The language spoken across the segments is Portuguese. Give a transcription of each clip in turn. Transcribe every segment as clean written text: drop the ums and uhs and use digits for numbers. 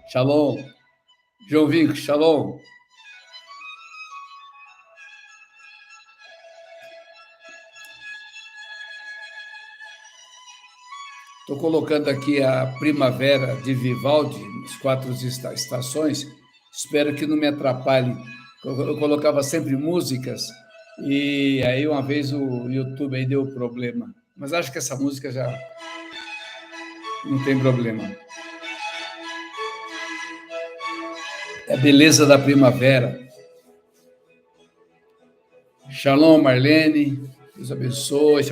Shalom. João Vinco, shalom. Estou colocando aqui a Primavera de Vivaldi, as 4 estações. Espero que não me atrapalhe. Eu colocava sempre músicas e aí uma vez o YouTube aí deu problema. Mas acho que essa música já não tem problema. É a beleza da primavera. Shalom, Marlene. Deus abençoe.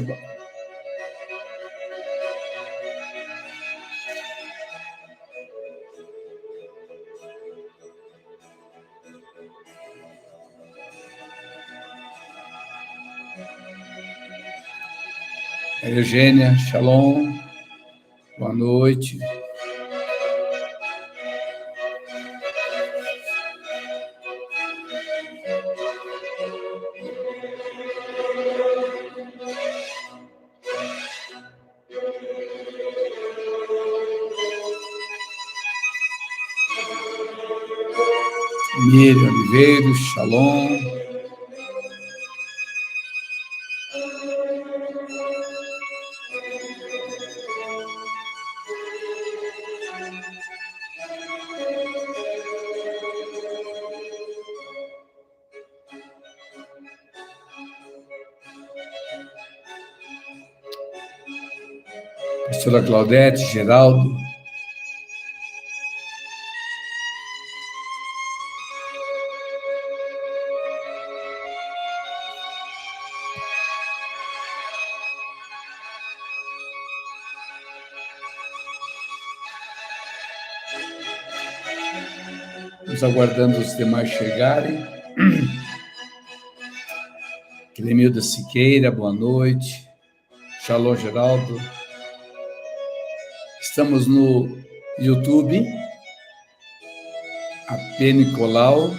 Eugênia, shalom. Boa noite. Miriam Oliveira, shalom. Pastora Claudete, Geraldo. Estamos aguardando os demais chegarem. Clemilda Siqueira, boa noite. Shalom, Geraldo. Estamos no YouTube, a P. Nicolau,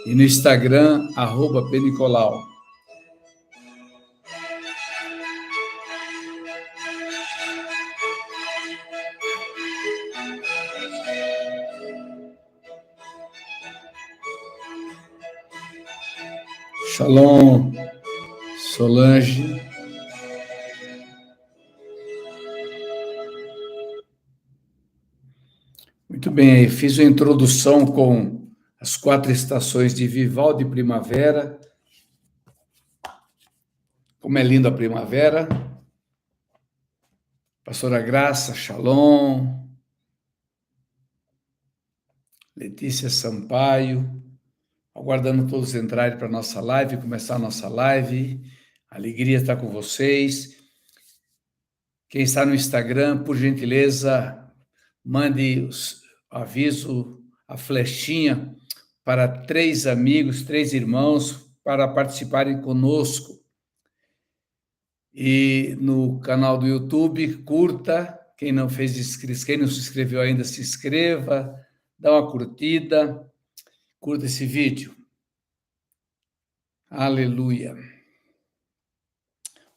e no Instagram, @P. Nicolau. Shalom, Solange. Muito bem, fiz uma introdução com as 4 estações de Vivaldi Primavera. Como é linda a primavera. Pastora Graça, shalom. Letícia Sampaio. Aguardando todos entrarem para a nossa live, começar a nossa live. Alegria estar com vocês. Quem está no Instagram, por gentileza, mande o aviso, a flechinha para 3 amigos, 3 irmãos, para participarem conosco. E no canal do YouTube, curta. Quem não fez inscrição, quem não se inscreveu ainda, se inscreva, dá uma curtida, curta esse vídeo. Aleluia.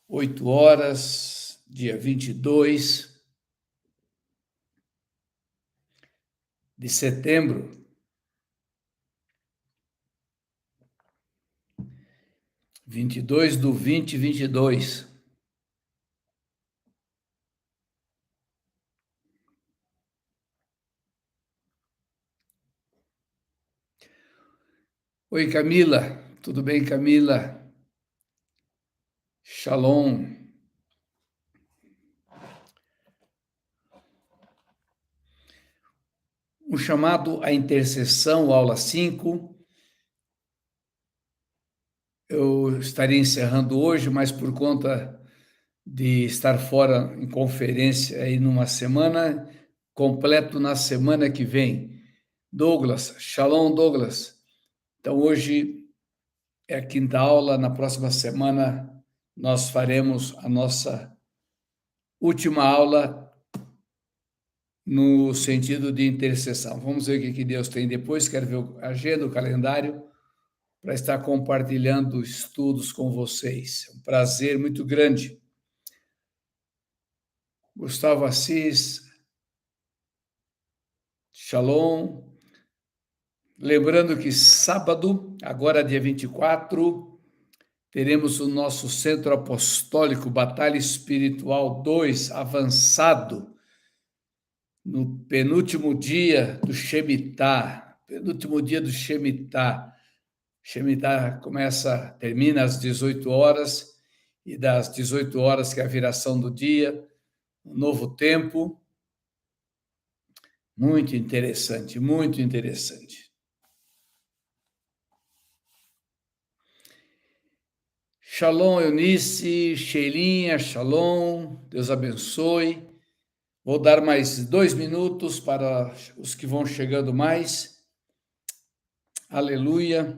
8h, dia 22 de setembro. 22/20/22. Oi, Camila. Tudo bem, Camila? Shalom. Um chamado à intercessão, aula 5. Eu estaria encerrando hoje, mas por conta de estar fora em conferência aí numa semana, completo na semana que vem. Douglas, shalom, Douglas. Então, hoje é a 5ª aula, na próxima semana nós faremos a nossa última aula no sentido de intercessão. Vamos ver o que Deus tem depois, quero ver a agenda, o calendário, para estar compartilhando estudos com vocês. É um prazer muito grande. Gustavo Assis, Shalom. Lembrando que sábado, agora dia 24, teremos o nosso Centro Apostólico Batalha Espiritual 2 avançado, no penúltimo dia do Shemitah. Shemitah termina às 18 horas, e das 18 horas, que é a viração do dia, um novo tempo. Muito interessante, muito interessante. Shalom, Eunice, Sheilinha, shalom, Deus abençoe. Vou dar mais 2 minutos para os que vão chegando mais. Aleluia.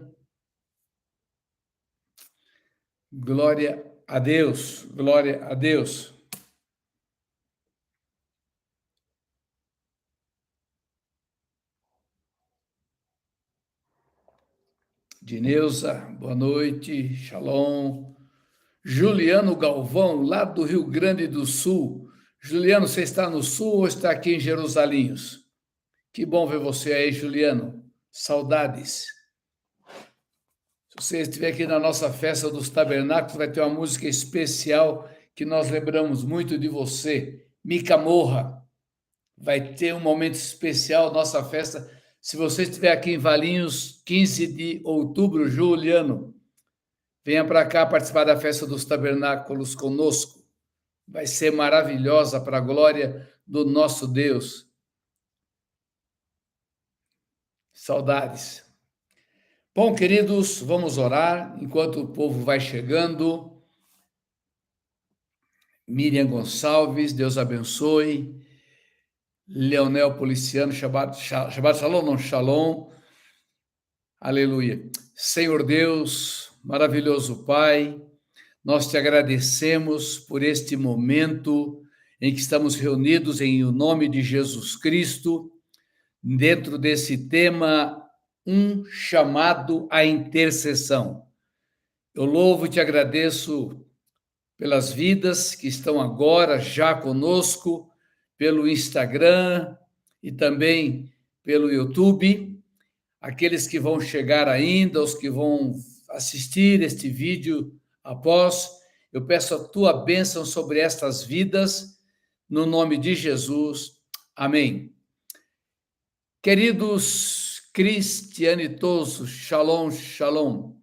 Glória a Deus, glória a Deus. Dineuza, boa noite, shalom. Juliano Galvão, lá do Rio Grande do Sul. Juliano, você está no Sul ou está aqui em Jerusalinhos? Que bom ver você aí, Juliano. Saudades. Se você estiver aqui na nossa festa dos tabernáculos, vai ter uma música especial que nós lembramos muito de você. Mica Morra. Vai ter um momento especial, nossa festa. Se você estiver aqui em Valinhos, 15 de outubro, Juliano, venha para cá participar da festa dos tabernáculos conosco. Vai ser maravilhosa para a glória do nosso Deus. Saudades. Bom, queridos, vamos orar enquanto o povo vai chegando. Miriam Gonçalves, Deus abençoe. Leonel Policiano, Shabbat Shalom, não Shalom. Aleluia. Senhor Deus, maravilhoso Pai, nós te agradecemos por este momento em que estamos reunidos em o nome de Jesus Cristo, dentro desse tema, um chamado à intercessão. Eu louvo e te agradeço pelas vidas que estão agora já conosco, pelo Instagram e também pelo YouTube, aqueles que vão chegar ainda, os que vão assistir este vídeo após, eu peço a tua bênção sobre estas vidas, no nome de Jesus. Amém. Queridos cristianitosos, shalom, shalom.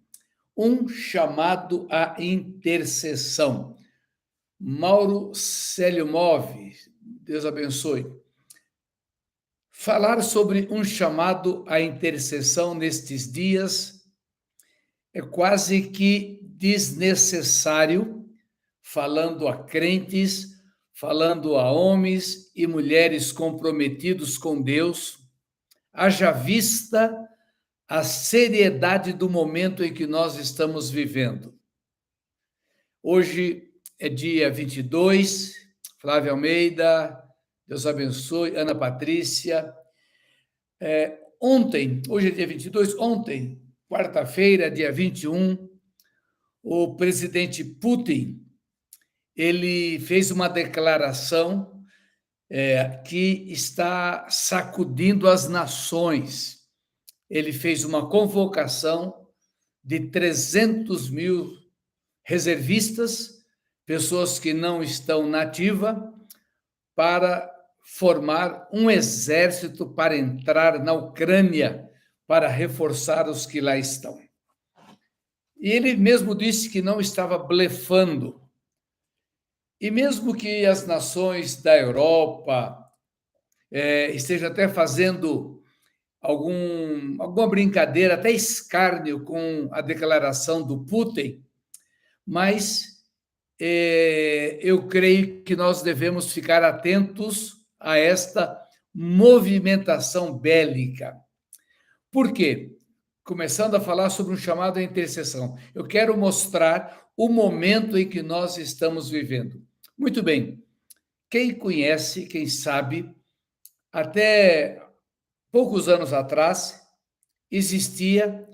Um chamado à intercessão. Mauro Célio Move, Deus abençoe. Falar sobre um chamado à intercessão nestes dias é quase que desnecessário, falando a crentes, falando a homens e mulheres comprometidos com Deus, haja vista a seriedade do momento em que nós estamos vivendo. Hoje é dia 22, Flávia Almeida, Deus abençoe, Ana Patrícia. Hoje é dia 22, ontem, quarta-feira, dia 21, o presidente Putin, ele fez uma declaração que está sacudindo as nações. Ele fez uma convocação de 300 mil reservistas, pessoas que não estão na ativa, para formar um exército para entrar na Ucrânia, para reforçar os que lá estão. E ele mesmo disse que não estava blefando. E mesmo que as nações da Europa estejam até fazendo alguma brincadeira, até escárnio com a declaração do Putin, mas eu creio que nós devemos ficar atentos a esta movimentação bélica. Por quê? Começando a falar sobre um chamado à intercessão. Eu quero mostrar o momento em que nós estamos vivendo. Muito bem. Quem conhece, quem sabe, até poucos anos atrás, existia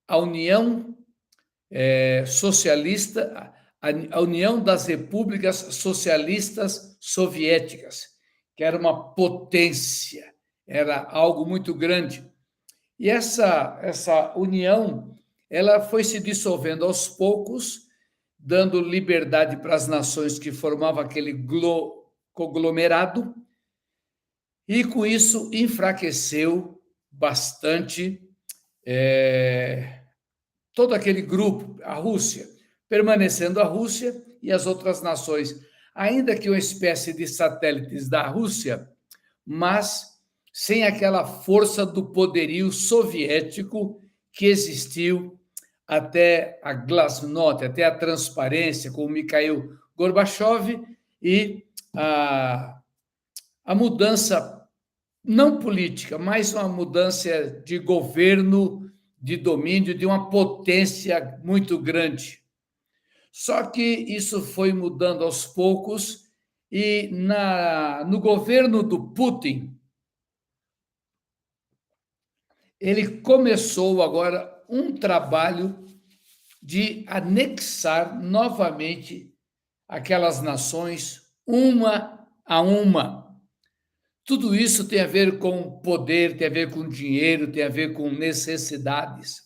a União Socialista, a União das Repúblicas Socialistas Soviéticas, que era uma potência, era algo muito grande. E essa união, ela foi se dissolvendo aos poucos, dando liberdade para as nações que formavam aquele conglomerado, e com isso enfraqueceu bastante todo aquele grupo, a Rússia, permanecendo a Rússia e as outras nações, ainda que uma espécie de satélites da Rússia, mas sem aquela força do poderio soviético que existiu até a glasnost, até a transparência, com o Mikhail Gorbachev e a mudança não política, mas uma mudança de governo, de domínio, de uma potência muito grande. Só que isso foi mudando aos poucos e no governo do Putin, ele começou agora um trabalho de anexar novamente aquelas nações, uma a uma. Tudo isso tem a ver com poder, tem a ver com dinheiro, tem a ver com necessidades.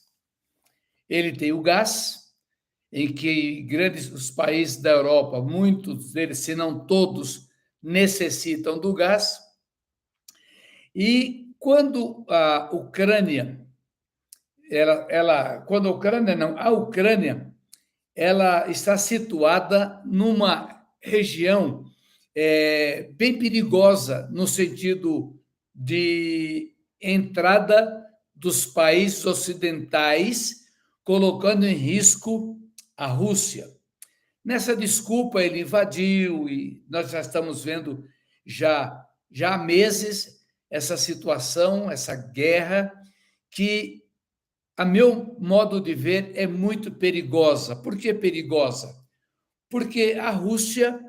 Ele tem o gás, em que os países da Europa, muitos deles, se não todos, necessitam do gás. E quando a Ucrânia, quando a Ucrânia não, a Ucrânia, ela está situada numa região bem perigosa no sentido de entrada dos países ocidentais, colocando em risco a Rússia. Nessa desculpa, ele invadiu e nós já estamos vendo já há meses essa situação, essa guerra, que, a meu modo de ver, é muito perigosa. Por que perigosa? Porque a Rússia,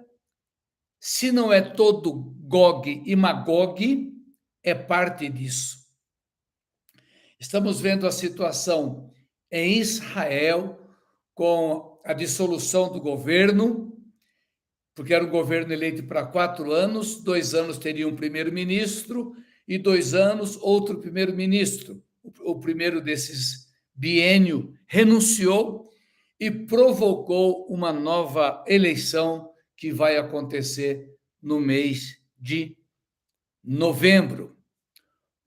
se não é todo Gog e Magog, é parte disso. Estamos vendo a situação em Israel com a dissolução do governo, porque era um governo eleito para 4 anos, 2 anos teria um primeiro-ministro e 2 anos outro primeiro-ministro. O primeiro desses biênio renunciou e provocou uma nova eleição que vai acontecer no mês de novembro.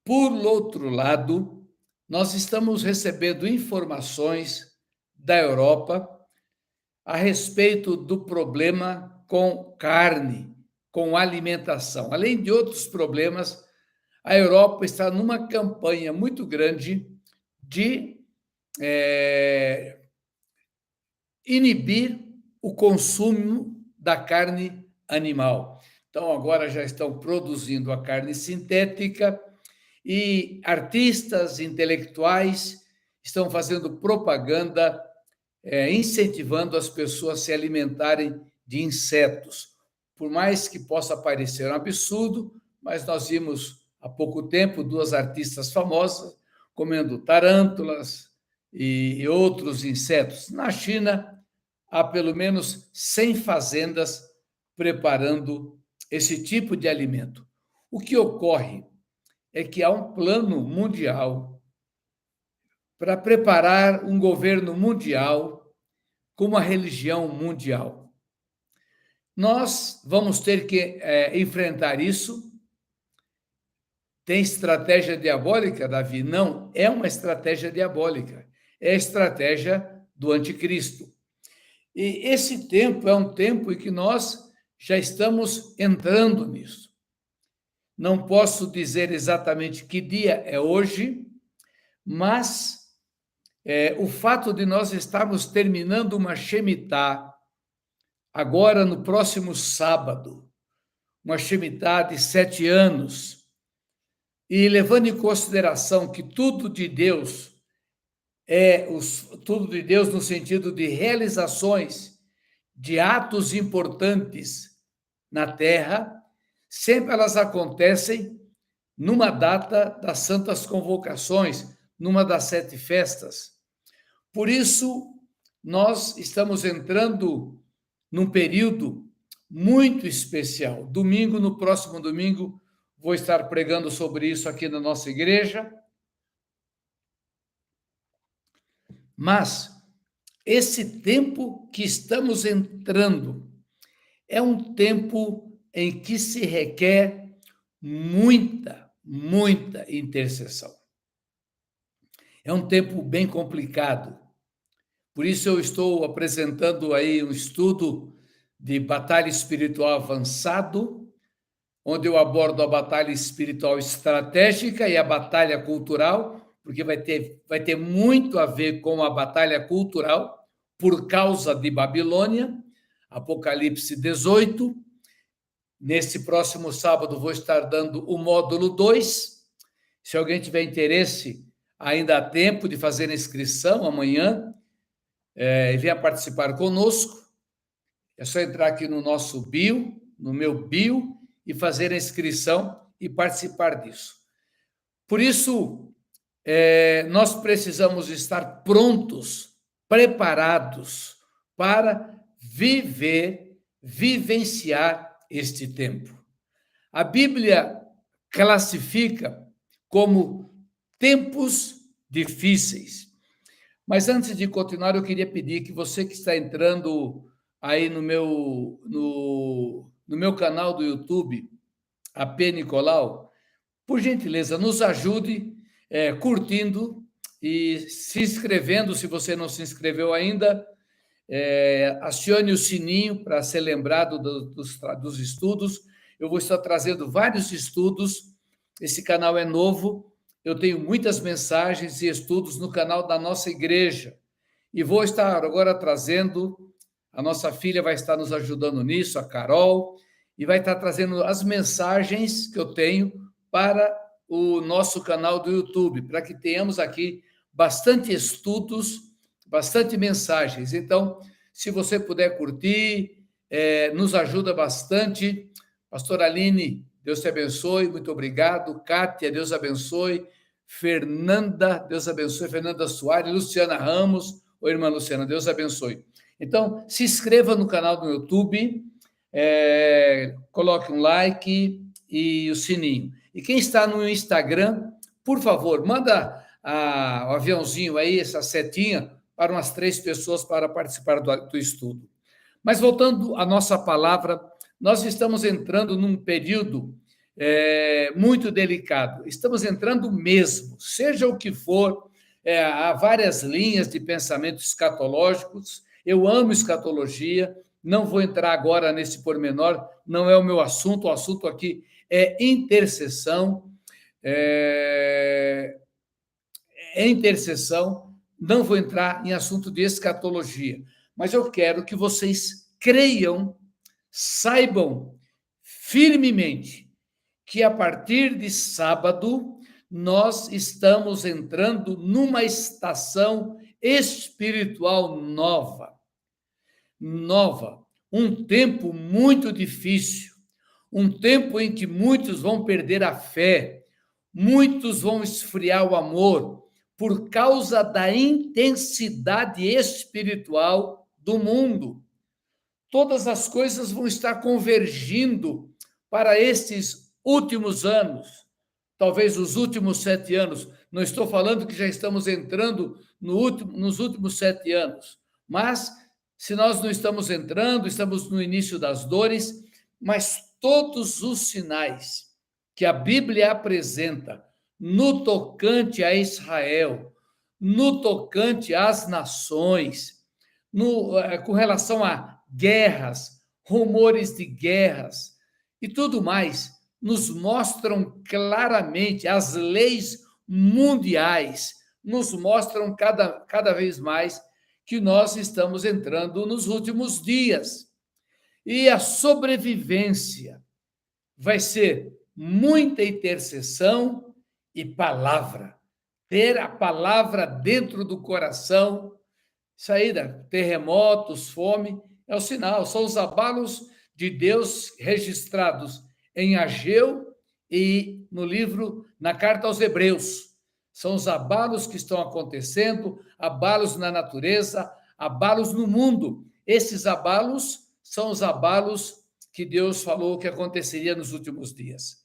Por outro lado, nós estamos recebendo informações da Europa a respeito do problema com carne, com alimentação. Além de outros problemas, a Europa está numa campanha muito grande de inibir o consumo da carne animal. Então, agora já estão produzindo a carne sintética e artistas, intelectuais estão fazendo propaganda, incentivando as pessoas a se alimentarem de insetos. Por mais que possa parecer um absurdo, mas nós vimos há pouco tempo 2 artistas famosas comendo tarântulas e outros insetos. Na China, há pelo menos 100 fazendas preparando esse tipo de alimento. O que ocorre é que há um plano mundial para preparar um governo mundial com uma religião mundial. Nós vamos ter que enfrentar isso. Tem estratégia diabólica, Davi? Não, é uma estratégia diabólica. É a estratégia do anticristo. E esse tempo é um tempo em que nós já estamos entrando nisso. Não posso dizer exatamente que dia é hoje, mas o fato de nós estarmos terminando uma Shemitah, agora no próximo sábado, uma Shemitah de 7 anos, e levando em consideração que tudo de Deus tudo de Deus no sentido de realizações, de atos importantes na Terra, sempre elas acontecem numa data das Santas Convocações, numa das 7 festas. Por isso, nós estamos entrando num período muito especial. No próximo domingo, vou estar pregando sobre isso aqui na nossa igreja. Mas esse tempo que estamos entrando é um tempo em que se requer muita intercessão. É um tempo bem complicado. Por isso eu estou apresentando aí um estudo de batalha espiritual avançado, onde eu abordo a batalha espiritual estratégica e a batalha cultural, porque vai ter muito a ver com a batalha cultural, por causa de Babilônia, Apocalipse 18. Nesse próximo sábado vou estar dando o módulo 2. Se alguém tiver interesse, ainda há tempo de fazer a inscrição amanhã, e venha participar conosco. É só entrar aqui no nosso bio, no meu bio, e fazer a inscrição e participar disso. Por isso, nós precisamos estar prontos, preparados para vivenciar este tempo. A Bíblia classifica como tempos difíceis. Mas antes de continuar, eu queria pedir que você que está entrando aí no meu canal do YouTube, AP Nicolau, por gentileza, nos ajude curtindo e se inscrevendo, se você não se inscreveu ainda, acione o sininho para ser lembrado dos estudos. Eu vou estar trazendo vários estudos, esse canal é novo, eu tenho muitas mensagens e estudos no canal da nossa igreja, e vou estar agora trazendo, a nossa filha vai estar nos ajudando nisso, a Carol, e vai estar trazendo as mensagens que eu tenho para o nosso canal do YouTube, para que tenhamos aqui bastante estudos, bastante mensagens. Então, se você puder curtir, nos ajuda bastante. Pastora Aline, Deus te abençoe, muito obrigado. Kátia, Deus abençoe. Fernanda, Deus abençoe. Fernanda Soares, Luciana Ramos. Oi, irmã Luciana, Deus abençoe. Então, se inscreva no canal do YouTube, coloque um like e o sininho. E quem está no Instagram, por favor, manda o aviãozinho aí, essa setinha, para umas 3 pessoas para participar do estudo. Mas voltando à nossa palavra, nós estamos entrando num período muito delicado. Estamos entrando mesmo, seja o que for, há várias linhas de pensamento escatológicos. Eu amo escatologia, não vou entrar agora nesse pormenor, não é o meu assunto, o assunto aqui é intercessão. Intercessão, não vou entrar em assunto de escatologia, mas eu quero que vocês creiam, saibam firmemente que a partir de sábado nós estamos entrando numa estação espiritual nova, um tempo muito difícil, um tempo em que muitos vão perder a fé, muitos vão esfriar o amor por causa da intensidade espiritual do mundo. Todas as coisas vão estar convergindo para estes últimos anos, talvez os últimos 7 anos. Não estou falando que já estamos entrando nos últimos 7 anos, mas se nós não estamos entrando, estamos no início das dores, mas todos os sinais que a Bíblia apresenta no tocante a Israel, no tocante às nações, com relação a guerras, rumores de guerras e tudo mais, nos mostram claramente, as leis mundiais nos mostram cada vez mais que nós estamos entrando nos últimos dias. E a sobrevivência vai ser muita intercessão e palavra. Ter a palavra dentro do coração, saída, terremotos, fome, é o sinal, são os abalos de Deus registrados em Ageu e no livro, na carta aos Hebreus. São os abalos que estão acontecendo, abalos na natureza, abalos no mundo. Esses abalos são os abalos que Deus falou que aconteceria nos últimos dias.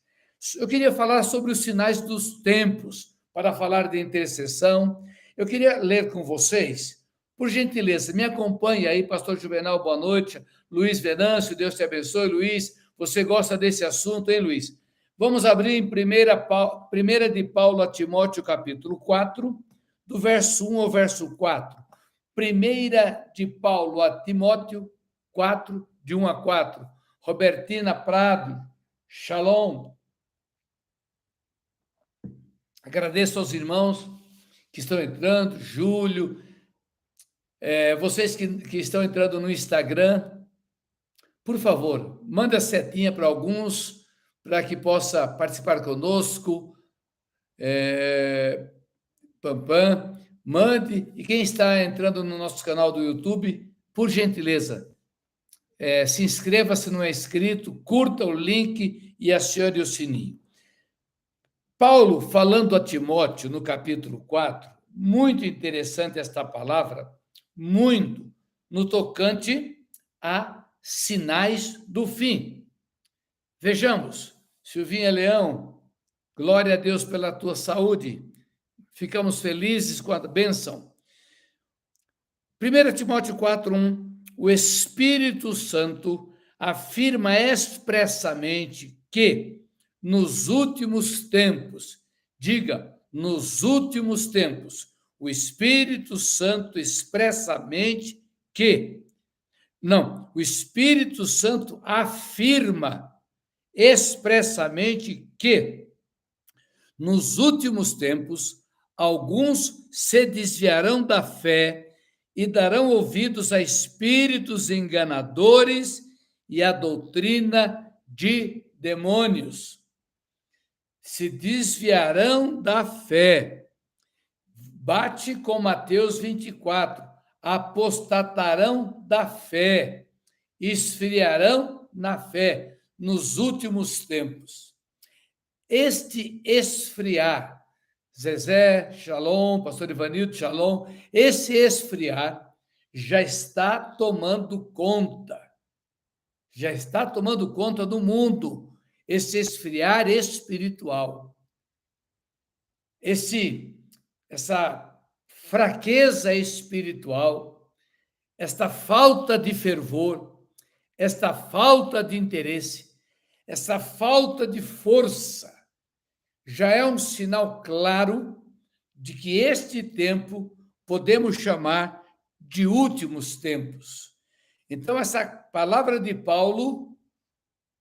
Eu queria falar sobre os sinais dos tempos, para falar de intercessão. Eu queria ler com vocês, por gentileza, me acompanhe aí, pastor Juvenal, boa noite. Luiz Venâncio, Deus te abençoe. Luiz, você gosta desse assunto, hein, Luiz? Vamos abrir em 1 de Paulo a Timóteo, capítulo 4, do verso 1 ao verso 4. 1 de Paulo a Timóteo 4, de 1 a 4. Robertina Prado, shalom. Agradeço aos irmãos que estão entrando, Júlio, vocês que estão entrando no Instagram, por favor, manda a setinha para alguns, para que possa participar conosco. Pampam, mande. E quem está entrando no nosso canal do YouTube, por gentileza, se inscreva se não é inscrito, curta o link e acione o sininho. Paulo, falando a Timóteo, no capítulo 4, muito interessante esta palavra, muito, no tocante a sinais do fim. Vejamos, Silvinha Leão, glória a Deus pela tua saúde, ficamos felizes com a bênção. 1 Timóteo 4:1, o Espírito Santo afirma expressamente que nos últimos tempos, diga, nos últimos tempos, o Espírito Santo expressamente que, não, o Espírito Santo afirma expressamente que nos últimos tempos alguns se desviarão da fé e darão ouvidos a espíritos enganadores e à doutrina de demônios. Se desviarão da fé. Bate com Mateus 24. Apostatarão da fé. Esfriarão na fé nos últimos tempos. Este esfriar, Zezé, shalom, pastor Ivanildo, shalom, esse esfriar já está tomando conta do mundo, esse esfriar espiritual, essa fraqueza espiritual, esta falta de fervor, esta falta de interesse, essa falta de força, já é um sinal claro de que este tempo podemos chamar de últimos tempos. Então, essa palavra de Paulo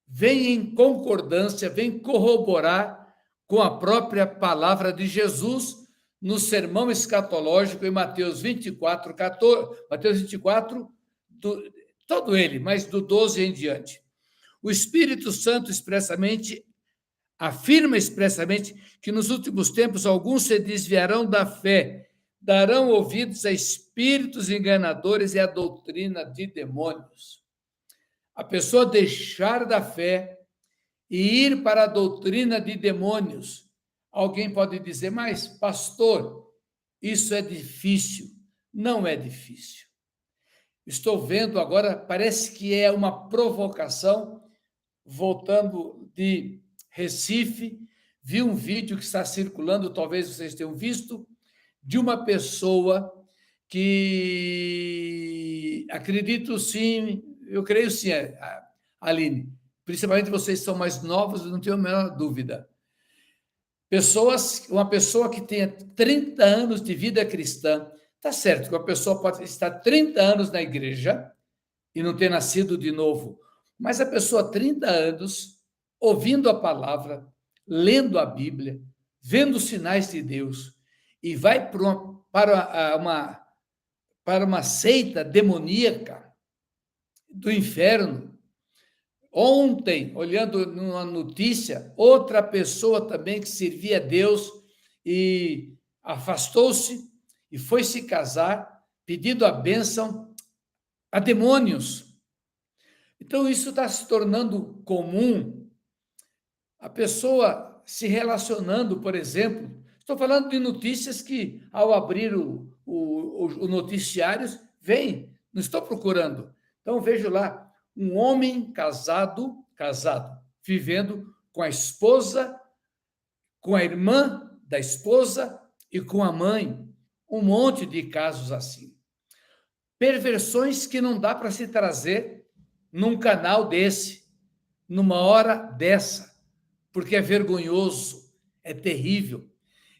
vem em concordância, vem corroborar com a própria palavra de Jesus no sermão escatológico em Mateus 24, 14, Mateus 24, todo ele, mas do 12 em diante. O Espírito Santo afirma expressamente que nos últimos tempos alguns se desviarão da fé, darão ouvidos a espíritos enganadores e à doutrina de demônios. A pessoa deixar da fé e ir para a doutrina de demônios. Alguém pode dizer, mas, pastor, isso é difícil. Não é difícil. Estou vendo agora, parece que é uma provocação, voltando de Recife, vi um vídeo que está circulando, talvez vocês tenham visto, de uma pessoa que, acredito sim, eu creio sim, Aline, principalmente vocês são mais novos, não tenho a menor dúvida. Uma pessoa que tenha 30 anos de vida cristã, tá certo que uma pessoa pode estar 30 anos na igreja e não ter nascido de novo, mas a pessoa 30 anos ouvindo a palavra, lendo a Bíblia, vendo os sinais de Deus, e vai para uma seita demoníaca do inferno. Ontem, olhando numa notícia, outra pessoa também que servia a Deus e afastou-se e foi se casar, pedindo a bênção a demônios. Então, isso está se tornando comum. A pessoa se relacionando, por exemplo, estou falando de notícias que, ao abrir o noticiário, vem, não estou procurando. Então, vejo lá, um homem casado, vivendo com a esposa, com a irmã da esposa e com a mãe. Um monte de casos assim. Perversões que não dá para se trazer num canal desse, numa hora dessa, porque é vergonhoso, é terrível.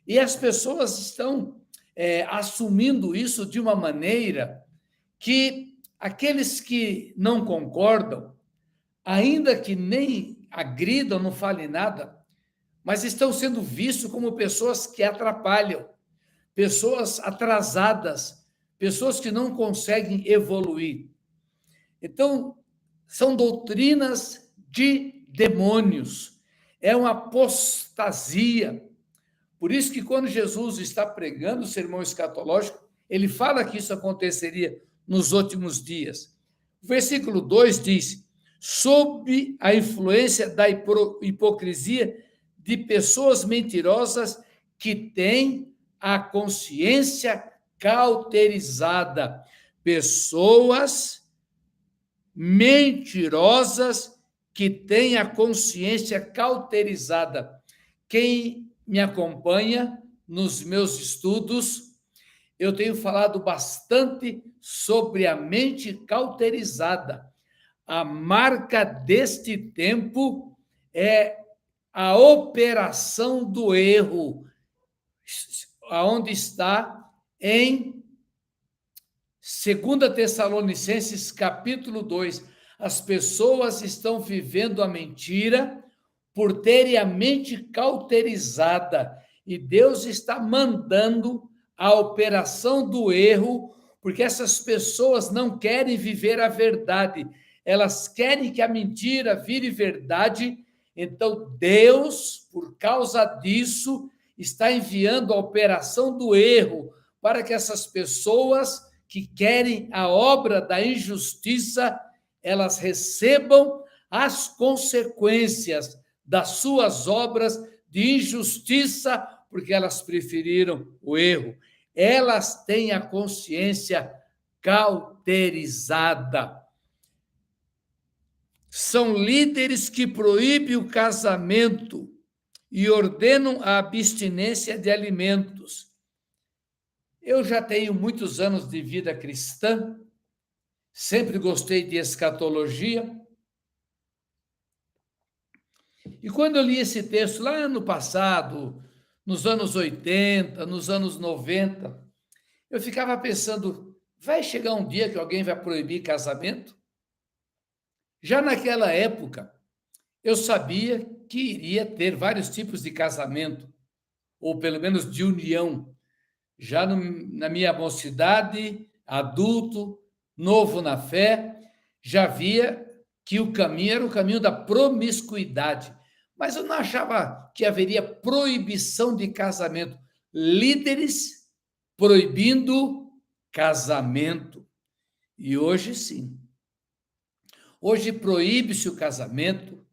E as pessoas estão assumindo isso de uma maneira que aqueles que não concordam, ainda que nem agridam, não falem nada, mas estão sendo vistos como pessoas que atrapalham, pessoas atrasadas, pessoas que não conseguem evoluir. Então, são doutrinas de demônios, é uma apostasia. Por isso que quando Jesus está pregando o sermão escatológico, ele fala que isso aconteceria nos últimos dias. O versículo 2 diz: sob a influência da hipocrisia de pessoas mentirosas que têm a consciência cauterizada. Pessoas mentirosas que têm a consciência cauterizada. Quem me acompanha nos meus estudos, eu tenho falado bastante sobre a mente cauterizada. A marca deste tempo é a operação do erro, aonde está em 2 Tessalonicenses, capítulo 2. As pessoas estão vivendo a mentira por terem a mente cauterizada. E Deus está mandando a operação do erro, porque essas pessoas não querem viver a verdade. Elas querem que a mentira vire verdade. Então, Deus, por causa disso, está enviando a operação do erro para que essas pessoas que querem a obra da injustiça, elas recebam as consequências das suas obras de injustiça, porque elas preferiram o erro. Elas têm a consciência cauterizada. São líderes que proíbem o casamento e ordenam a abstinência de alimentos. Eu já tenho muitos anos de vida cristã, sempre gostei de escatologia. E quando eu li esse texto lá no passado, nos anos 80, nos anos 90, eu ficava pensando, vai chegar um dia que alguém vai proibir casamento? Já naquela época, eu sabia que iria ter vários tipos de casamento, ou pelo menos de união. Já na minha mocidade, adulto, novo na fé, já via que o caminho era o caminho da promiscuidade. Mas eu não achava que haveria proibição de casamento. Líderes proibindo casamento. E hoje sim. Hoje proíbe-se o casamento,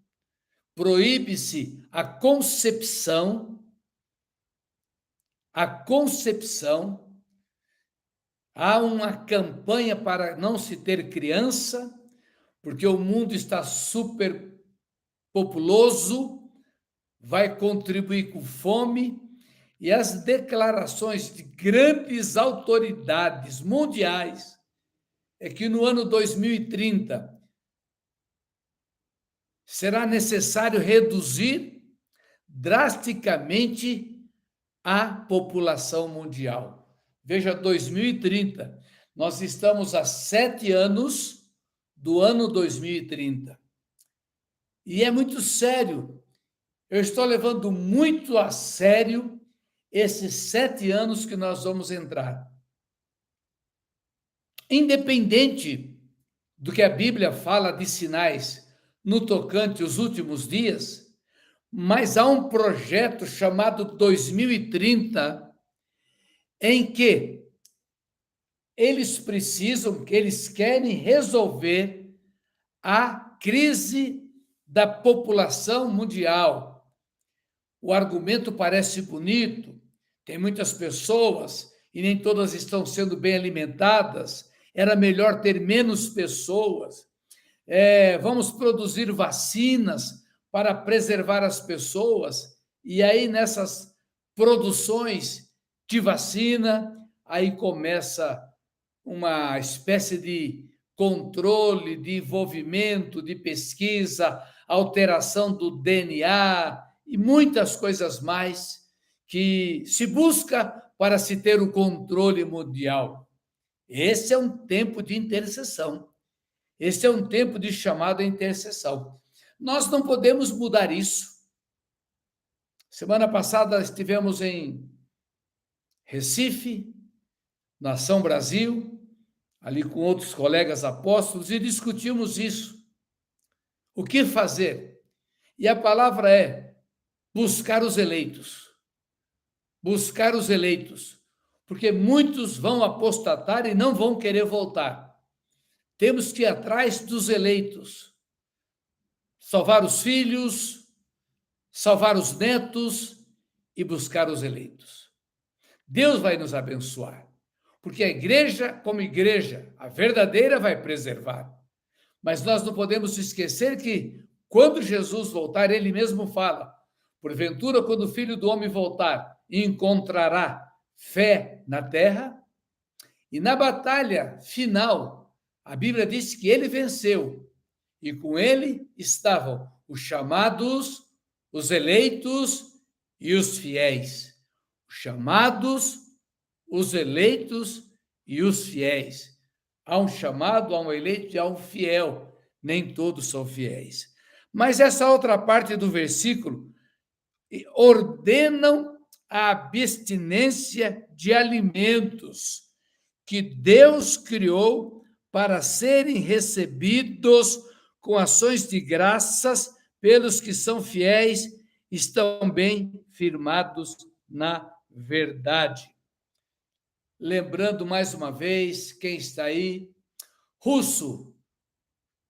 proíbe-se a concepção. Há uma campanha para não se ter criança, porque o mundo está super populoso, vai contribuir com fome, e as declarações de grandes autoridades mundiais é que no ano 2030 será necessário reduzir drasticamente a população mundial. Veja, 2030, nós estamos há 7 anos do ano 2030. E é muito sério. Eu estou levando muito a sério esses 7 anos que nós vamos entrar. Independente do que a Bíblia fala de sinais no tocante aos últimos dias, mas há um projeto chamado 2030 em que eles querem resolver a crise da população mundial. O argumento parece bonito, tem muitas pessoas e nem todas estão sendo bem alimentadas, era melhor ter menos pessoas. Vamos produzir vacinas para preservar as pessoas, e aí nessas produções de vacina, aí começa uma espécie de controle, de envolvimento, de pesquisa, alteração do DNA e muitas coisas mais que se busca para se ter o controle mundial. Esse é um tempo de intercessão. Esse é um tempo de chamada intercessão. Nós não podemos mudar isso. Semana passada estivemos em Recife, Nação Brasil, ali com outros colegas apóstolos, e discutimos isso. O que fazer? E a palavra é buscar os eleitos. Buscar os eleitos. Porque muitos vão apostatar e não vão querer voltar. Temos que ir atrás dos eleitos. Salvar os filhos, salvar os netos e buscar os eleitos. Deus vai nos abençoar. Porque a igreja, como igreja, a verdadeira vai preservar. Mas nós não podemos esquecer que, quando Jesus voltar, ele mesmo fala: porventura, quando o Filho do Homem voltar, encontrará fé na terra? E na batalha final, a Bíblia diz que ele venceu, e com ele estavam os chamados, os eleitos e os fiéis. Os chamados, os eleitos e os fiéis. Há um chamado, há um eleito e há um fiel. Nem todos são fiéis. Mas essa outra parte do versículo ordenam a abstinência de alimentos que Deus criou para serem recebidos com ações de graças pelos que são fiéis, estão bem firmados na verdade. Lembrando mais uma vez, quem está aí, Russo,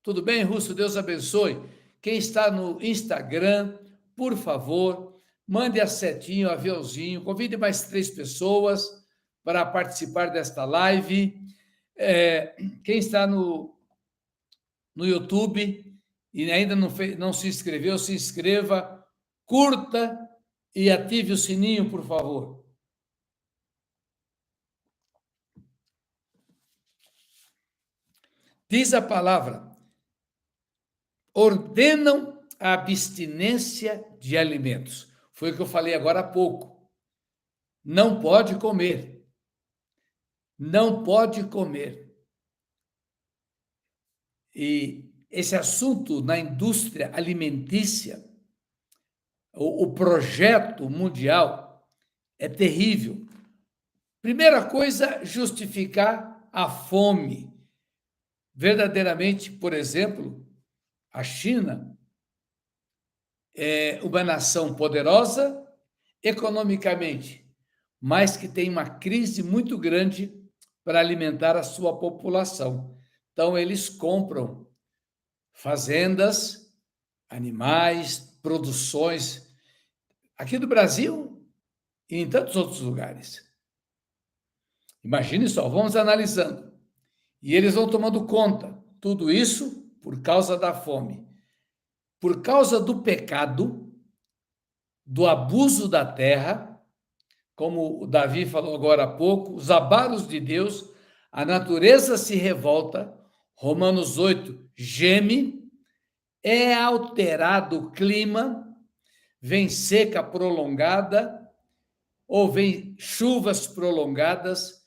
tudo bem, Russo? Deus abençoe. Quem está no Instagram, por favor, mande a setinha, o aviãozinho, convide mais 3 pessoas para participar desta live. Quem está no YouTube e ainda não se inscreveu, se inscreva, curta e ative o sininho, por favor. Diz a palavra: ordenam a abstinência de alimentos. Foi o que eu falei agora há pouco. Não pode comer. Não pode comer. E esse assunto na indústria alimentícia, o projeto mundial é terrível. Primeira coisa, justificar a fome. Verdadeiramente, por exemplo, a China é uma nação poderosa economicamente, mas que tem uma crise muito grande para alimentar a sua população. Então, eles compram fazendas, animais, produções, aqui do Brasil e em tantos outros lugares. Imagine só, vamos analisando. E eles vão tomando conta. Tudo isso por causa da fome. Por causa do pecado, do abuso da terra, como o Davi falou agora há pouco, os abalos de Deus, a natureza se revolta, Romanos 8 geme, é alterado o clima, vem seca prolongada, ou vem chuvas prolongadas,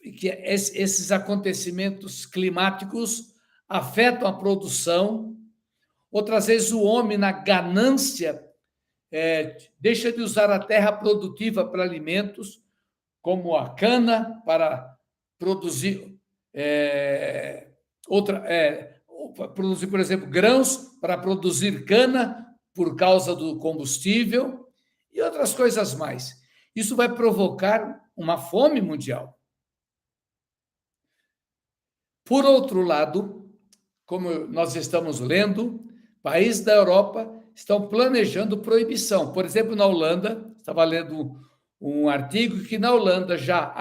que esses acontecimentos climáticos afetam a produção. Outras vezes o homem, na ganância, deixa de usar a terra produtiva para alimentos, como a cana, para produzir produzir, por exemplo, grãos, para produzir cana por causa do combustível e outras coisas mais. Isso vai provocar uma fome mundial. Por outro lado, como nós estamos lendo, países da Europa estão planejando proibição. Por exemplo, na Holanda, estava lendo um artigo que na Holanda já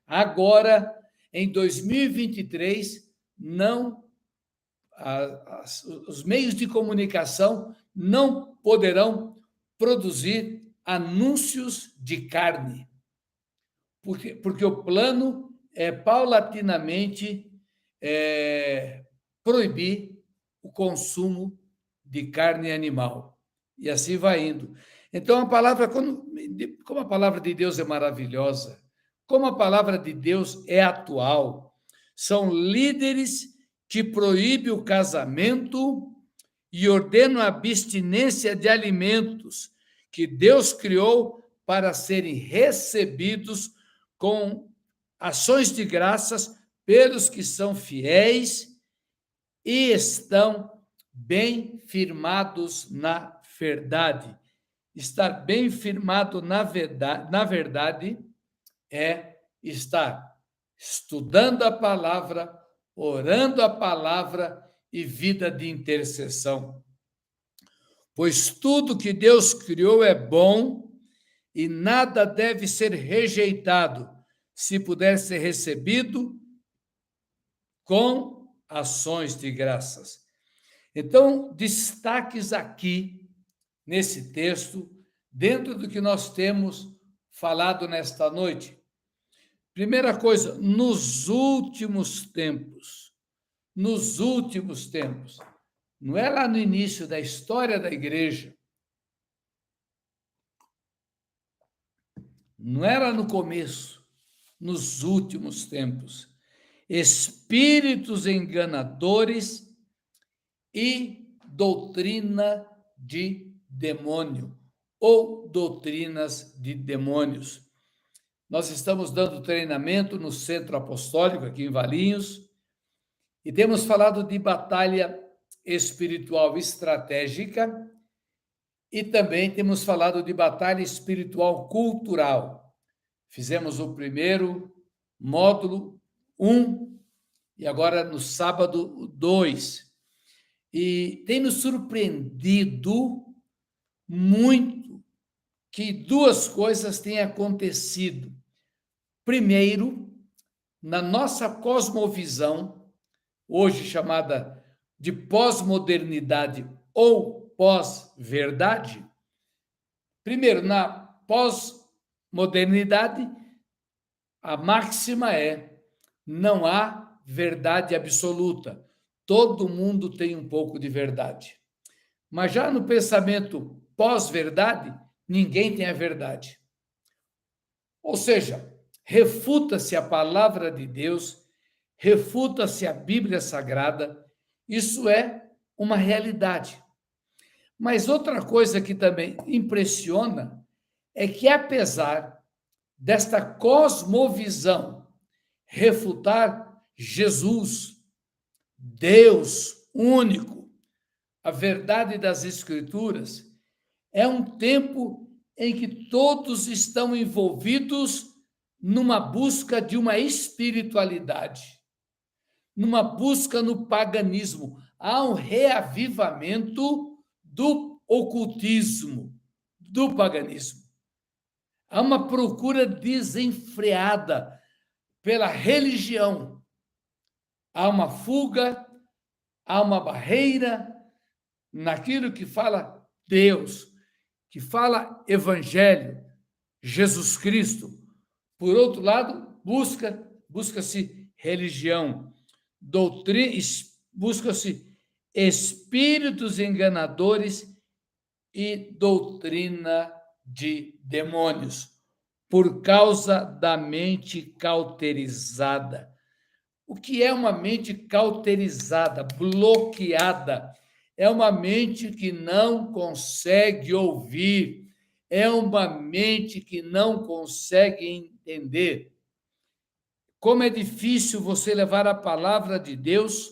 agora, em 2023, não os meios de comunicação não poderão produzir anúncios de carne, porque o plano é paulatinamente proibir o consumo de carne animal. E assim vai indo. Então, a palavra, como a palavra de Deus é maravilhosa, como a palavra de Deus é atual, são líderes que proíbem o casamento e ordenam a abstinência de alimentos que Deus criou para serem recebidos com ações de graças pelos que são fiéis e estão bem firmados na verdade. Estar bem firmado na verdade é estar estudando a palavra, orando a palavra e vida de intercessão. Pois tudo que Deus criou é bom e nada deve ser rejeitado, se puder ser recebido com ações de graças. Então, destaques aqui nesse texto, dentro do que nós temos falado nesta noite. Primeira coisa, nos últimos tempos, não é lá no início da história da igreja, não era no começo, nos últimos tempos, espíritos enganadores e doutrina de demônio, ou doutrinas de demônios. Nós estamos dando treinamento no Centro Apostólico, aqui em Valinhos, e temos falado de batalha espiritual estratégica e também temos falado de batalha espiritual cultural. Fizemos o primeiro módulo 1 e agora no sábado 2. E tem nos surpreendido muito que duas coisas têm acontecido. Primeiro, na nossa cosmovisão, hoje chamada de pós-modernidade ou pós-verdade, primeiro, na pós-modernidade, a máxima é: não há verdade absoluta. Todo mundo tem um pouco de verdade. Mas já no pensamento pós-verdade, ninguém tem a verdade. Ou seja, refuta-se a palavra de Deus, refuta-se a Bíblia Sagrada, isso é uma realidade. Mas outra coisa que também impressiona é que, apesar desta cosmovisão refutar Jesus, Deus único, a verdade das Escrituras, é um tempo em que todos estão envolvidos numa busca de uma espiritualidade, numa busca no paganismo. Há um reavivamento do ocultismo, do paganismo. Há uma procura desenfreada pela religião. Há uma fuga, há uma barreira naquilo que fala Deus, que fala Evangelho, Jesus Cristo. Por outro lado, busca-se religião, doutrina, busca-se espíritos enganadores e doutrina de demônios, por causa da mente cauterizada. O que é uma mente cauterizada, bloqueada? É uma mente que não consegue ouvir, é uma mente que não consegue entender. Como é difícil você levar a palavra de Deus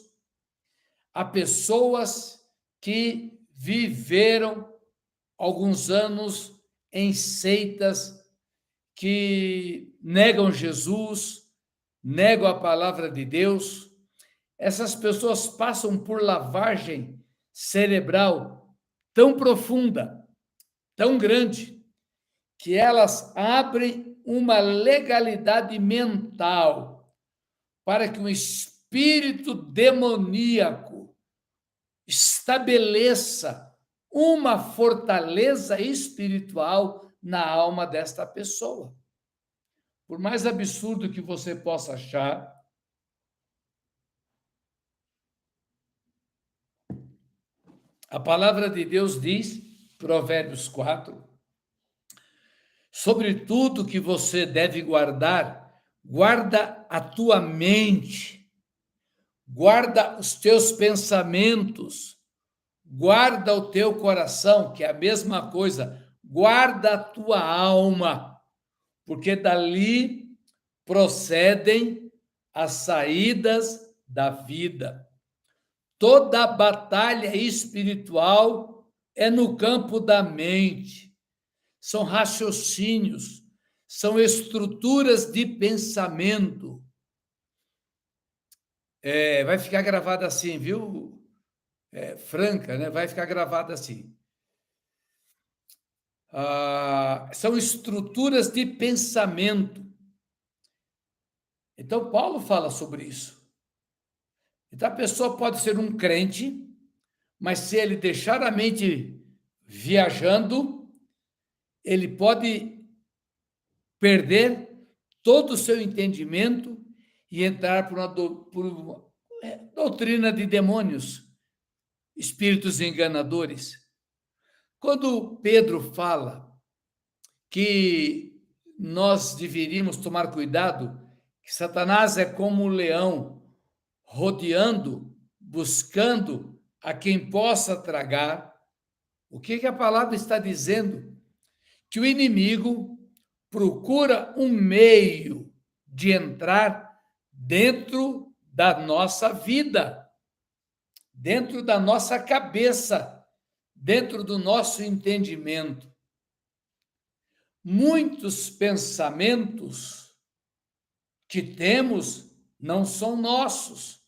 a pessoas que viveram alguns anos em seitas que negam Jesus, negam a palavra de Deus. Essas pessoas passam por lavagem cerebral tão profunda, tão grande, que elas abrem uma legalidade mental para que um espírito demoníaco estabeleça uma fortaleza espiritual na alma desta pessoa. Por mais absurdo que você possa achar, a palavra de Deus diz, Provérbios 4, sobre tudo que você deve guardar, guarda a tua mente, guarda os teus pensamentos, guarda o teu coração, que é a mesma coisa, guarda a tua alma, porque dali procedem as saídas da vida. Toda batalha espiritual é no campo da mente. São raciocínios, são estruturas de pensamento. Vai ficar gravado assim, viu? Franca, né? Vai ficar gravado assim. São estruturas de pensamento. Então, Paulo fala sobre isso. Então, a pessoa pode ser um crente, mas se ele deixar a mente viajando, ele pode perder todo o seu entendimento e entrar por uma doutrina de demônios, espíritos enganadores. Quando Pedro fala que nós deveríamos tomar cuidado, que Satanás é como um leão, rodeando, buscando a quem possa tragar, o que a palavra está dizendo? Que o inimigo procura um meio de entrar dentro da nossa vida, dentro da nossa cabeça, dentro do nosso entendimento. Muitos pensamentos que temos não são nossos.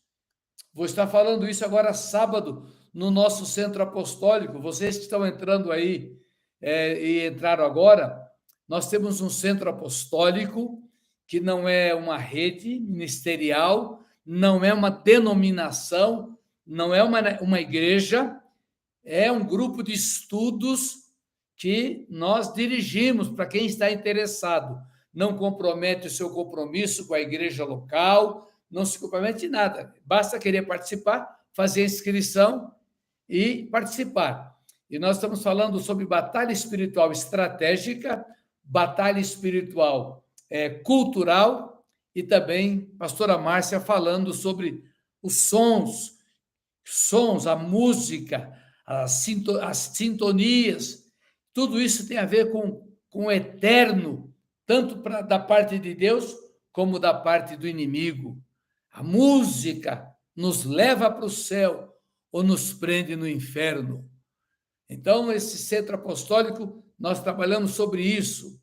Vou estar falando isso agora sábado no nosso centro apostólico. Vocês que estão entrando aí e entraram agora, nós temos um centro apostólico que não é uma rede ministerial, não é uma denominação, não é uma igreja, é um grupo de estudos que nós dirigimos para quem está interessado. Não compromete o seu compromisso com a igreja local, não se compromete em nada. Basta querer participar, fazer a inscrição e participar. E nós estamos falando sobre batalha espiritual estratégica, batalha espiritual cultural e também pastora Márcia falando sobre os sons, a música, as sintonias, tudo isso tem a ver com o eterno, tanto da parte de Deus como da parte do inimigo. A música nos leva para o céu ou nos prende no inferno. Então, esse centro apostólico, nós trabalhamos sobre isso.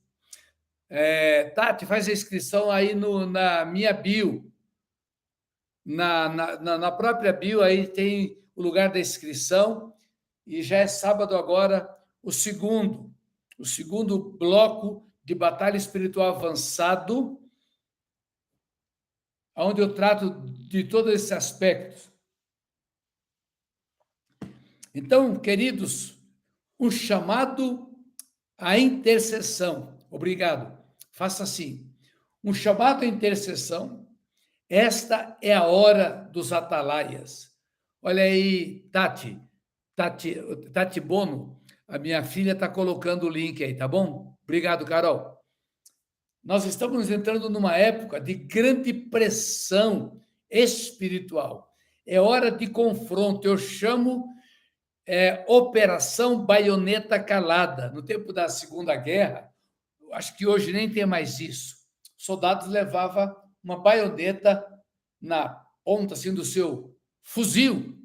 Tati, faz a inscrição aí na minha bio. Na própria bio aí tem o lugar da inscrição e já é sábado agora o segundo bloco de batalha espiritual avançado, onde eu trato de todos esses aspectos. Então, queridos, um chamado à intercessão. Obrigado. Faça assim. Um chamado à intercessão. Esta é a hora dos atalaias. Olha aí, Tati Bono, a minha filha está colocando o link aí, tá bom? Obrigado, Carol. Nós estamos entrando numa época de grande pressão espiritual. É hora de confronto. Eu chamo Operação Baioneta Calada. No tempo da Segunda Guerra, acho que hoje nem tem mais isso. Soldados levavam uma baioneta na ponta assim, do seu fuzil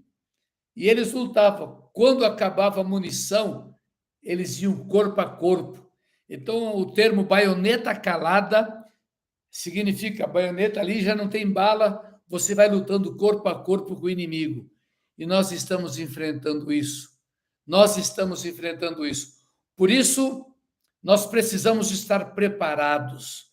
e eles lutavam. Quando acabava a munição, eles iam corpo a corpo. Então, o termo baioneta calada significa a baioneta ali já não tem bala, você vai lutando corpo a corpo com o inimigo. E nós estamos enfrentando isso. Por isso, nós precisamos estar preparados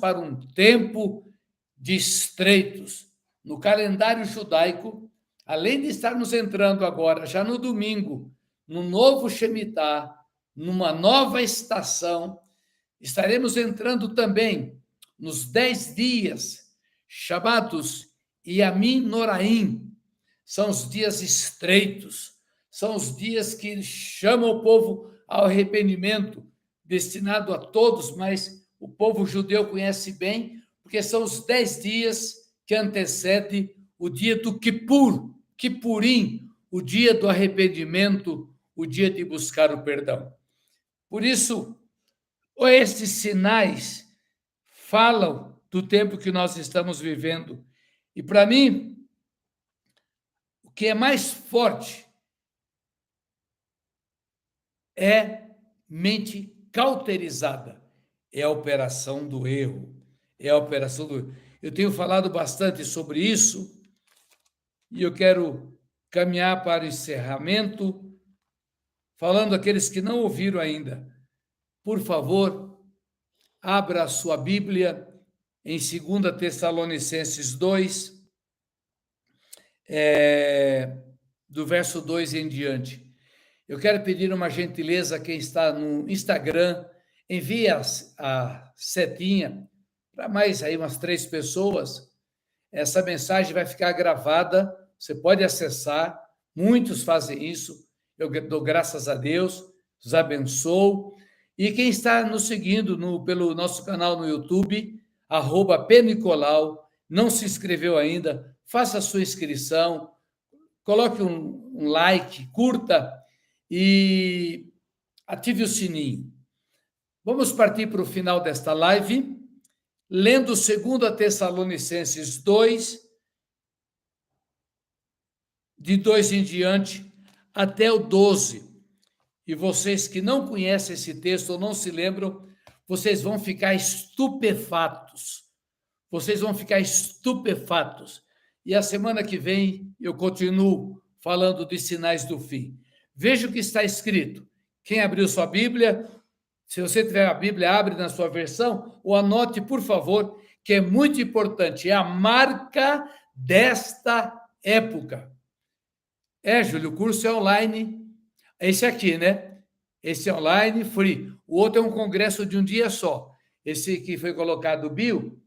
para um tempo de estreitos. No calendário judaico, além de estarmos entrando agora, já no domingo, no novo Shemitah, numa nova estação, estaremos entrando também nos 10 dias chamados Yamim Noraim. São os dias estreitos, são os dias que chamam o povo ao arrependimento, destinado a todos, mas o povo judeu conhece bem, porque são os 10 dias que antecedem o dia do Kippur, Kippurim, o dia do arrependimento, o dia de buscar o perdão. Por isso, estes sinais falam do tempo que nós estamos vivendo. E para mim, o que é mais forte é mente cauterizada, é a operação do erro, é a operação do erro. Eu tenho falado bastante sobre isso e eu quero caminhar para o encerramento, falando àqueles que não ouviram ainda. Por favor, abra a sua Bíblia em 2 Tessalonicenses 2, do verso 2 em diante. Eu quero pedir uma gentileza a quem está no Instagram, envie a setinha para mais aí umas 3 pessoas. Essa mensagem vai ficar gravada, você pode acessar, muitos fazem isso, eu dou graças a Deus, os abençoo. E quem está nos seguindo pelo nosso canal no YouTube, @pnicolau, não se inscreveu ainda, faça a sua inscrição, coloque um like, curta e ative o sininho. Vamos partir para o final desta live, lendo 2 Tessalonicenses 2, de 2 em diante, até o 12. E vocês que não conhecem esse texto ou não se lembram, vocês vão ficar estupefatos. Vocês vão ficar estupefatos. E a semana que vem eu continuo falando de sinais do fim. Veja o que está escrito. Quem abriu sua Bíblia, se você tiver a Bíblia, abre na sua versão, ou anote, por favor, que é muito importante. É a marca desta época. Júlio, o curso é online. Esse aqui, né? Esse é online, free. O outro é um congresso de um dia só. Esse que foi colocado, bio,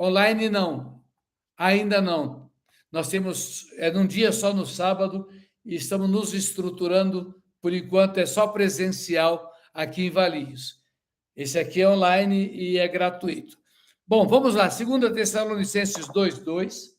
online não. Ainda não. Nós temos, num dia só no sábado, e estamos nos estruturando, por enquanto é só presencial aqui em Valinhos. Esse aqui é online e é gratuito. Bom, vamos lá, 2 Tessalonicenses 2:2.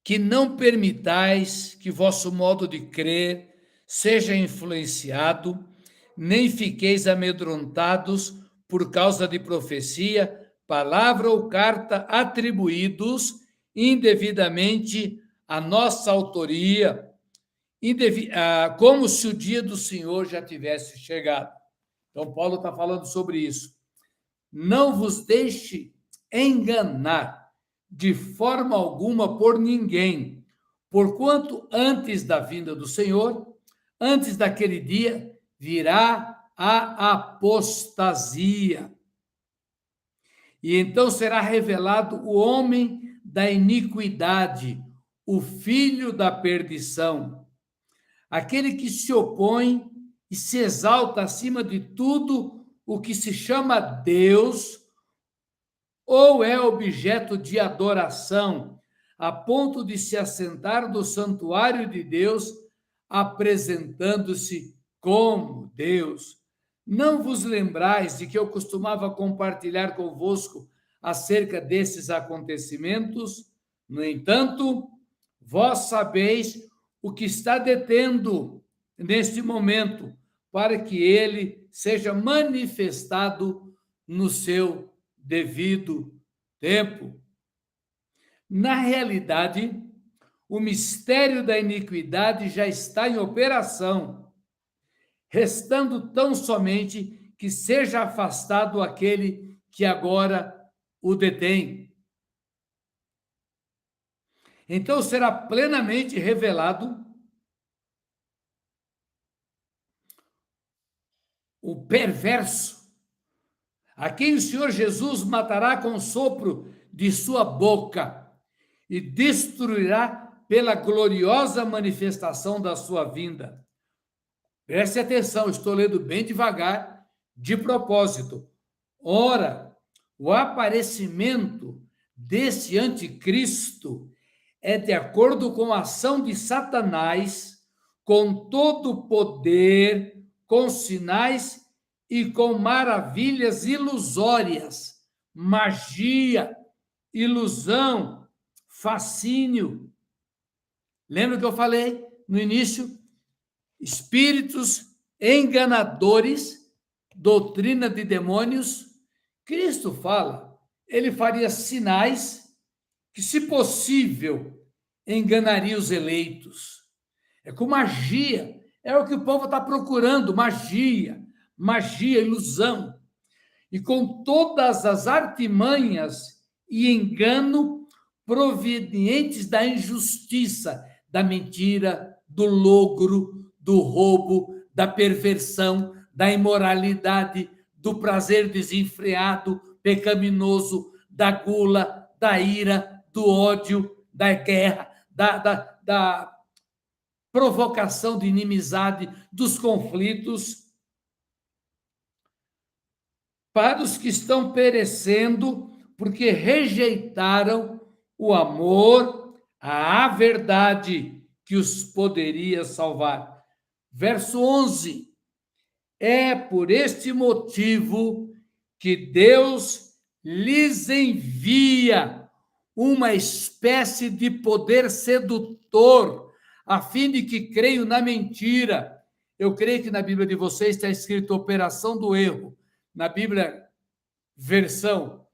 Que não permitais que vosso modo de crer seja influenciado, nem fiqueis amedrontados por causa de profecia, palavra ou carta atribuídos indevidamente à nossa autoria, como se o dia do Senhor já tivesse chegado. Então, Paulo está falando sobre isso. Não vos deixe enganar de forma alguma por ninguém, porquanto antes da vinda do Senhor, antes daquele dia, virá a apostasia. E então será revelado o homem da iniquidade, o filho da perdição, aquele que se opõe e se exalta acima de tudo o que se chama Deus, ou é objeto de adoração, a ponto de se assentar no santuário de Deus, apresentando-se como Deus. Não vos lembrais de que eu costumava compartilhar convosco acerca desses acontecimentos? No entanto, vós sabeis o que está detendo neste momento, para que ele seja manifestado no seu devido tempo. Na realidade, o mistério da iniquidade já está em operação, restando tão somente que seja afastado aquele que agora o detém. Então será plenamente revelado o perverso, a quem o Senhor Jesus matará com o sopro de sua boca e destruirá pela gloriosa manifestação da sua vinda. Preste atenção, estou lendo bem devagar, de propósito. Ora, o aparecimento desse anticristo é de acordo com a ação de Satanás, com todo o poder, com sinais e com maravilhas ilusórias, magia, ilusão, fascínio. Lembra que eu falei no início? Espíritos enganadores, doutrina de demônios. Cristo fala, ele faria sinais que, se possível, enganaria os eleitos. É com magia, é o que o povo está procurando, magia, ilusão. E com todas as artimanhas e engano provenientes da injustiça, da mentira, do logro, do roubo, da perversão, da imoralidade, do prazer desenfreado, pecaminoso, da gula, da ira, do ódio, da guerra, da provocação de inimizade, dos conflitos, para os que estão perecendo, porque rejeitaram o amor, à verdade que os poderia salvar. Verso 11. É por este motivo que Deus lhes envia uma espécie de poder sedutor, a fim de que creiam na mentira. Eu creio que na Bíblia de vocês está escrito operação do erro. Na Bíblia, versão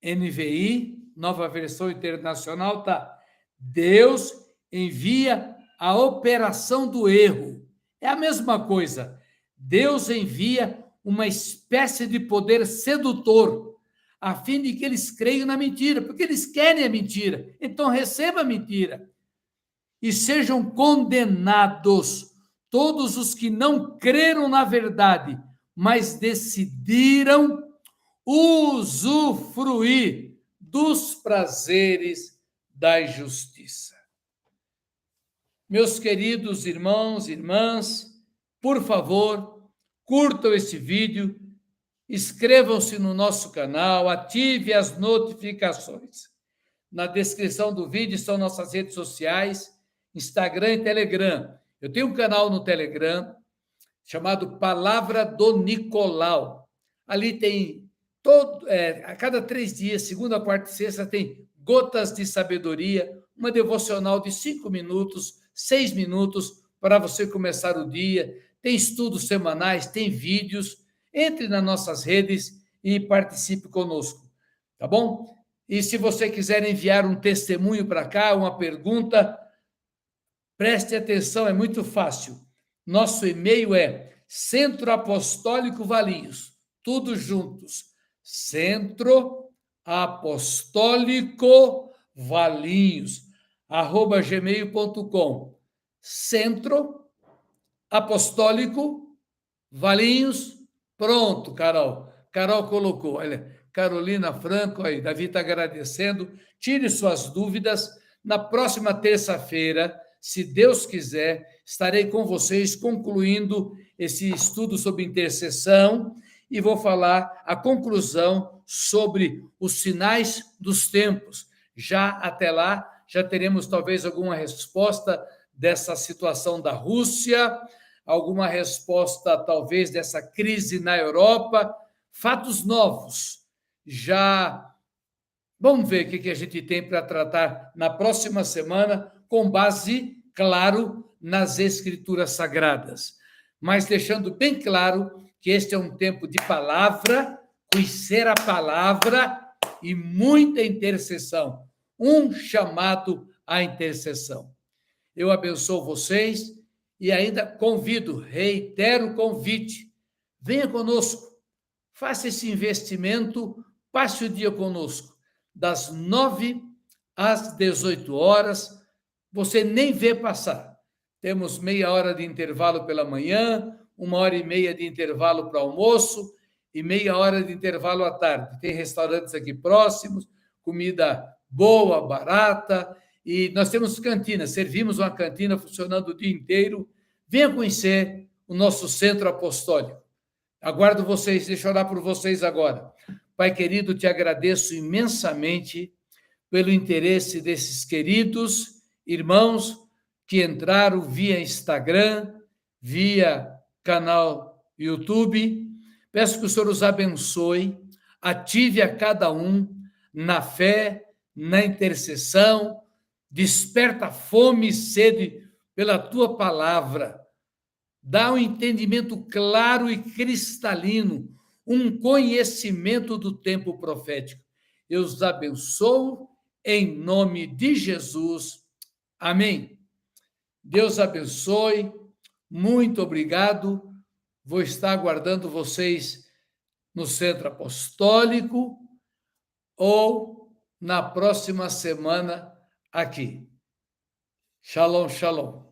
NVI, nova versão internacional, está: Deus envia a operação do erro. É a mesma coisa. Deus envia uma espécie de poder sedutor, a fim de que eles creiam na mentira, porque eles querem a mentira. Então receba a mentira. E sejam condenados todos os que não creram na verdade, mas decidiram usufruir dos prazeres da injustiça. Meus queridos irmãos e irmãs, por favor, curtam esse vídeo, inscrevam-se no nosso canal, ative as notificações. Na descrição do vídeo estão nossas redes sociais, Instagram e Telegram. Eu tenho um canal no Telegram chamado Palavra do Nicolau. Ali tem a cada 3 dias, segunda, quarta e sexta, tem Gotas de Sabedoria, uma devocional de 5 minutos, 6 minutos para você começar o dia. Tem estudos semanais, tem vídeos. Entre nas nossas redes e participe conosco, tá bom? E se você quiser enviar um testemunho para cá, uma pergunta, preste atenção, é muito fácil. Nosso e-mail é Centro Apostólico Valinhos, tudo juntos. Centro Apostólico Valinhos, @gmail.com. Centro Apostólico Valinhos. Pronto, Carol. Carol colocou. Olha, Carolina Franco aí, Davi está agradecendo. Tire suas dúvidas. Na próxima terça-feira, se Deus quiser, estarei com vocês concluindo esse estudo sobre intercessão e vou falar a conclusão sobre os sinais dos tempos. Já até lá, já teremos talvez alguma resposta dessa situação da Rússia, alguma resposta talvez dessa crise na Europa, fatos novos. Já vamos ver o que a gente tem para tratar na próxima semana, com base, claro, nas Escrituras Sagradas. Mas deixando bem claro que este é um tempo de palavra, conhecer a palavra e muita intercessão. Um chamado à intercessão. Eu abençoo vocês e ainda convido, reitero o convite, venha conosco, faça esse investimento, passe o dia conosco, das 9 às 18 horas, você nem vê passar. Temos meia hora de intervalo pela manhã, 1h30 de intervalo para almoço, e meia hora de intervalo à tarde. Tem restaurantes aqui próximos, comida boa, barata, e nós temos cantina, servimos uma cantina funcionando o dia inteiro. Venha conhecer o nosso centro apostólico. Aguardo vocês, deixa eu orar por vocês agora. Pai querido, te agradeço imensamente pelo interesse desses queridos irmãos que entraram via Instagram, via canal YouTube. Peço que o Senhor os abençoe, ative a cada um na fé, na intercessão, desperta fome e sede pela tua palavra. Dá um entendimento claro e cristalino, um conhecimento do tempo profético. Eu os abençoo em nome de Jesus. Amém. Deus abençoe. Muito obrigado. Vou estar aguardando vocês no Centro Apostólico ou na próxima semana aqui. Shalom, shalom.